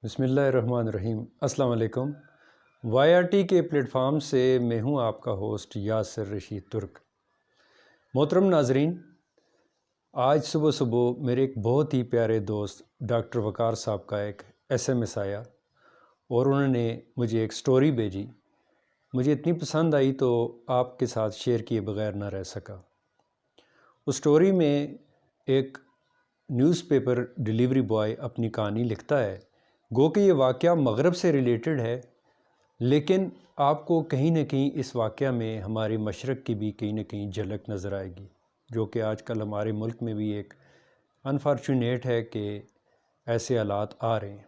بسم اللہ الرحمن الرحیم۔ السلام علیکم۔ وائی آر ٹی کے پلیٹ فارم سے میں ہوں آپ کا ہوسٹ یاسر رشید ترک۔ محترم ناظرین، آج صبح میرے ایک بہت ہی پیارے دوست ڈاکٹر وقار صاحب کا ایک ایس ایم ایس آیا اور انہوں نے مجھے ایک سٹوری بھیجی۔ مجھے اتنی پسند آئی تو آپ کے ساتھ شیئر کیے بغیر نہ رہ سکا۔ اس سٹوری میں ایک نیوز پیپر ڈیلیوری بوائے اپنی کہانی لکھتا ہے۔ گو کہ یہ واقعہ مغرب سے ریلیٹڈ ہے، لیکن آپ کو کہیں نہ کہیں اس واقعہ میں ہمارے مشرق کی بھی کہیں نہ کہیں جھلک نظر آئے گی، جو کہ آج کل ہمارے ملک میں بھی ایک انفارچونیٹ ہے کہ ایسے حالات آ رہے ہیں۔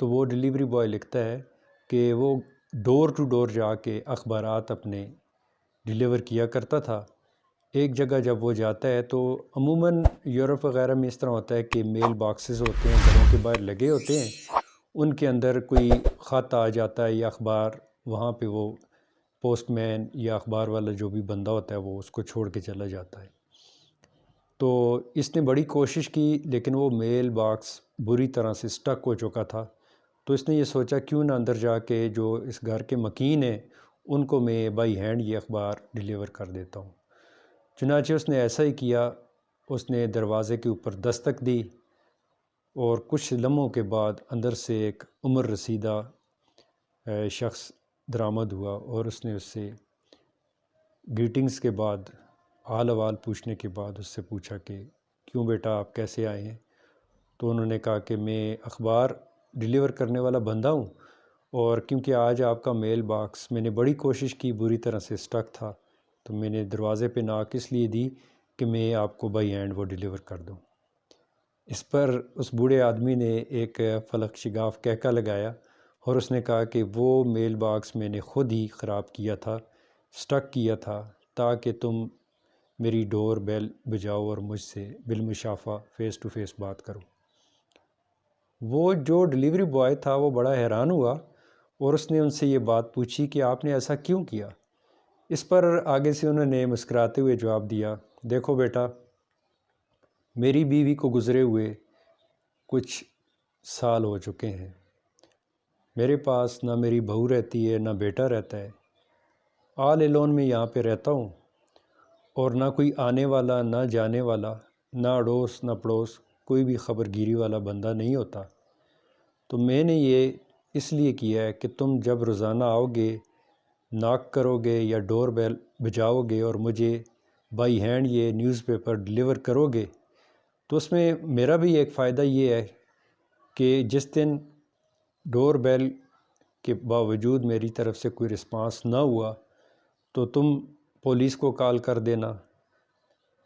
تو وہ ڈیلیوری بوائے لکھتا ہے کہ وہ ڈور ٹو ڈور جا کے اخبارات اپنے ڈیلیور کیا کرتا تھا۔ ایک جگہ جب وہ جاتا ہے تو عموماً یورپ وغیرہ میں اس طرح ہوتا ہے کہ میل باکسز ہوتے ہیں، گھروں کے باہر لگے ہوتے ہیں، ان کے اندر کوئی خط آ جاتا ہے یا اخبار، وہاں پہ وہ پوسٹ مین یا اخبار والا جو بھی بندہ ہوتا ہے وہ اس کو چھوڑ کے چلا جاتا ہے۔ تو اس نے بڑی کوشش کی، لیکن وہ میل باکس بری طرح سے سٹک ہو چکا تھا۔ تو اس نے یہ سوچا کیوں نہ اندر جا کے جو اس گھر کے مکین ہیں ان کو میں بائی ہینڈ یہ اخبار ڈیلیور کر دیتا ہوں۔ چنانچہ اس نے ایسا ہی کیا۔ اس نے دروازے کے اوپر دستک دی اور کچھ لمحوں کے بعد اندر سے ایک عمر رسیدہ شخص درآمد ہوا اور اس نے اس سے گریٹنگز کے بعد، حال احوال پوچھنے کے بعد اس سے پوچھا کہ کیوں بیٹا آپ کیسے آئے ہیں؟ تو انہوں نے کہا کہ میں اخبار ڈیلیور کرنے والا بندہ ہوں، اور کیونکہ آج آپ کا میل باکس میں نے بڑی کوشش کی، بری طرح سے سٹک تھا، تو میں نے دروازے پہ ناک اس لیے دی کہ میں آپ کو بائی ہینڈ وہ ڈیلیور کر دوں۔ اس پر اس بوڑھے آدمی نے ایک فلک شگاف کہکا لگایا اور اس نے کہا کہ وہ میل باکس میں نے خود ہی خراب کیا تھا، سٹک کیا تھا، تاکہ تم میری ڈور بیل بجاؤ اور مجھ سے بالمشافہ فیس ٹو فیس بات کرو۔ وہ جو ڈیلیوری بوائے تھا وہ بڑا حیران ہوا اور اس نے ان سے یہ بات پوچھی کہ آپ نے ایسا کیوں کیا؟ اس پر آگے سے انہوں نے مسکراتے ہوئے جواب دیا، دیکھو بیٹا، میری بیوی کو گزرے ہوئے کچھ سال ہو چکے ہیں، میرے پاس نہ میری بہو رہتی ہے نہ بیٹا رہتا ہے، آل الون میں یہاں پہ رہتا ہوں، اور نہ کوئی آنے والا نہ جانے والا، نہ اڑوس نہ پڑوس، کوئی بھی خبر گیری والا بندہ نہیں ہوتا۔ تو میں نے یہ اس لیے کیا ہے کہ تم جب روزانہ آؤ گے، ناک کرو گے یا ڈور بیل بجاؤ گے اور مجھے بائی ہینڈ یہ نیوز پیپر ڈیلیور کرو گے، تو اس میں میرا بھی ایک فائدہ یہ ہے کہ جس دن ڈور بیل کے باوجود میری طرف سے کوئی رسپانس نہ ہوا تو تم پولیس کو کال کر دینا،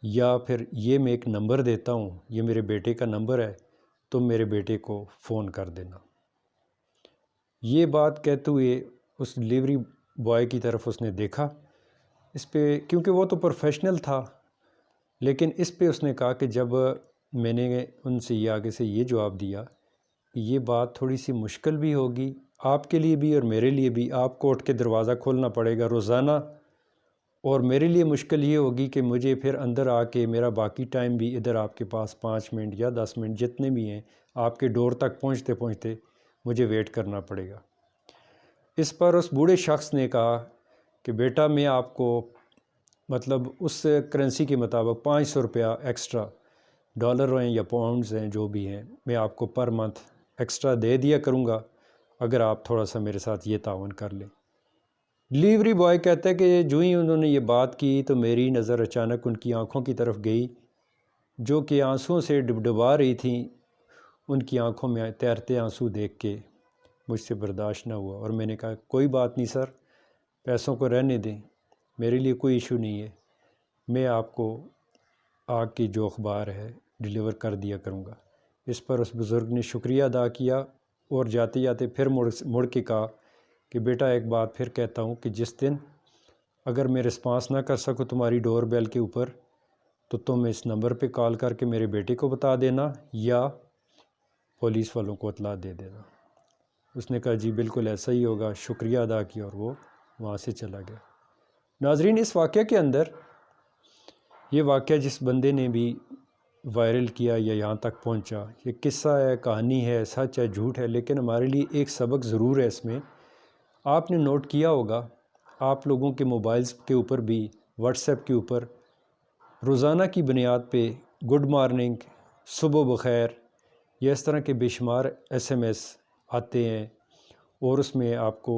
یا پھر یہ میں ایک نمبر دیتا ہوں، یہ میرے بیٹے کا نمبر ہے، تم میرے بیٹے کو فون کر دینا۔ یہ بات کہتے ہوئے اس ڈیلیوری بوائے کی طرف اس نے دیکھا، اس پہ کیونکہ وہ تو پروفیشنل تھا، لیکن اس پہ اس نے کہا کہ جب میں نے ان سے یہ آگے سے یہ جواب دیا کہ یہ بات تھوڑی سی مشکل بھی ہوگی آپ کے لیے بھی اور میرے لیے بھی، آپ کو اٹھ کے دروازہ کھولنا پڑے گا روزانہ، اور میرے لیے مشکل یہ ہوگی کہ مجھے پھر اندر آ کے میرا باقی ٹائم بھی ادھر آپ کے پاس 5 منٹ یا 10 منٹ جتنے بھی ہیں آپ کے ڈور تک پہنچتے پہنچتے مجھے ویٹ کرنا پڑے گا۔ اس پر اس بوڑھے شخص نے کہا کہ بیٹا میں آپ کو مطلب اس کرنسی کے مطابق 500 روپیہ ایکسٹرا، ڈالر ہیں یا پاؤنڈز ہیں جو بھی ہیں، میں آپ کو پر منتھ ایکسٹرا دے دیا کروں گا اگر آپ تھوڑا سا میرے ساتھ یہ تعاون کر لیں۔ ڈیلیوری بوائے کہتا ہے کہ جو ہی انہوں نے یہ بات کی تو میری نظر اچانک ان کی آنکھوں کی طرف گئی جو کہ آنسوؤں سے ڈبڈبا رہی تھیں۔ ان کی آنکھوں میں تیرتے آنسو دیکھ کے مجھ سے برداشت نہ ہوا اور میں نے کہا کوئی بات نہیں سر، پیسوں کو رہنے دیں، میرے لیے کوئی ایشو نہیں ہے، میں آپ کو آگ کی جو اخبار ہے ڈیلیور کر دیا کروں گا۔ اس پر اس بزرگ نے شکریہ ادا کیا اور جاتے جاتے پھر مڑ کے کہا کہ بیٹا ایک بات پھر کہتا ہوں کہ جس دن اگر میں رسپانس نہ کر سکوں تمہاری ڈور بیل کے اوپر تو تم اس نمبر پہ کال کر کے میرے بیٹے کو بتا دینا یا پولیس والوں کو اطلاع دے دینا۔ اس نے کہا جی بالکل ایسا ہی ہوگا، شکریہ ادا کیا اور وہ وہاں سے چلا گیا۔ ناظرین، اس واقعہ کے اندر یہ واقعہ جس بندے نے بھی وائرل کیا یا یہاں تک پہنچا، یہ قصہ ہے، کہانی ہے، سچ ہے، جھوٹ ہے، لیکن ہمارے لیے ایک سبق ضرور ہے اس میں۔ آپ نے نوٹ کیا ہوگا آپ لوگوں کے موبائلز کے اوپر بھی، واٹس ایپ کے اوپر روزانہ کی بنیاد پہ گڈ مارننگ، صبح بخیر، یا اس طرح کے بے شمار ایس ایم ایس آتے ہیں، اور اس میں آپ کو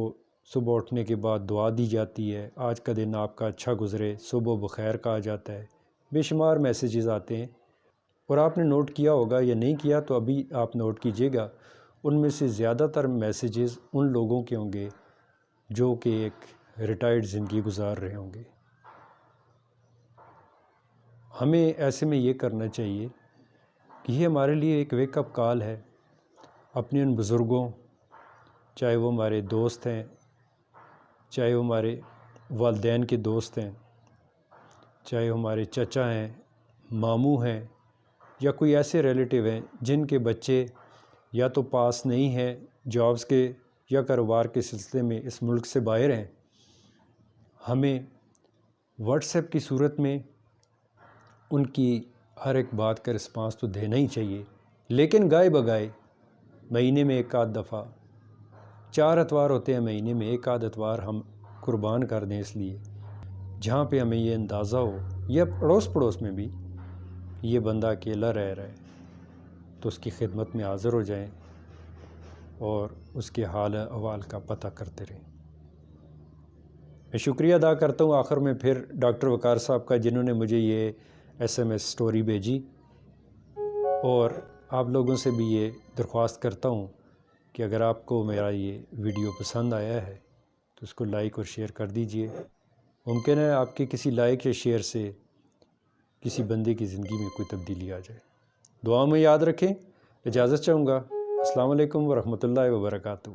صبح اٹھنے کے بعد دعا دی جاتی ہے، آج کا دن آپ کا اچھا گزرے، صبح بخیر کہا جاتا ہے، بے شمار میسیجز آتے ہیں۔ اور آپ نے نوٹ کیا ہوگا یا نہیں کیا تو ابھی آپ نوٹ کیجئے گا، ان میں سے زیادہ تر میسیجز ان لوگوں کے ہوں گے جو کہ ایک ریٹائرڈ زندگی گزار رہے ہوں گے۔ ہمیں ایسے میں یہ کرنا چاہیے کہ یہ ہمارے لیے ایک ویک اپ کال ہے، اپنے ان بزرگوں، چاہے وہ ہمارے دوست ہیں، چاہے وہ ہمارے والدین کے دوست ہیں، چاہے وہ ہمارے چچا ہیں، ماموں ہیں، یا کوئی ایسے ریلیٹیو ہیں جن کے بچے یا تو پاس نہیں ہیں جابز کے یا کاروبار کے سلسلے میں اس ملک سے باہر ہیں، ہمیں واٹس ایپ کی صورت میں ان کی ہر ایک بات کا رسپانس تو دینا ہی چاہیے، لیکن گائے بگائے مہینے میں ایک آدھ دفعہ، 4 اتوار ہوتے ہیں مہینے میں، ایک آدھ اتوار ہم قربان کر دیں، اس لیے جہاں پہ ہمیں یہ اندازہ ہو، یا اڑوس پڑوس میں بھی یہ بندہ اکیلا رہ رہا ہے تو اس کی خدمت میں حاضر ہو جائیں اور اس کے حال احوال کا پتہ کرتے رہیں۔ میں شکریہ ادا کرتا ہوں آخر میں پھر ڈاکٹر وقار صاحب کا، جنہوں نے مجھے یہ ایس ایم ایس سٹوری بھیجی، اور آپ لوگوں سے بھی یہ درخواست کرتا ہوں کہ اگر آپ کو میرا یہ ویڈیو پسند آیا ہے تو اس کو لائک اور شیئر کر دیجئے۔ ممکن ہے آپ کے کسی لائک یا شیئر سے کسی بندے کی زندگی میں کوئی تبدیلی آ جائے۔ دعا میں یاد رکھیں، اجازت چاہوں گا۔ السلام علیکم ورحمۃ اللہ وبرکاتہ۔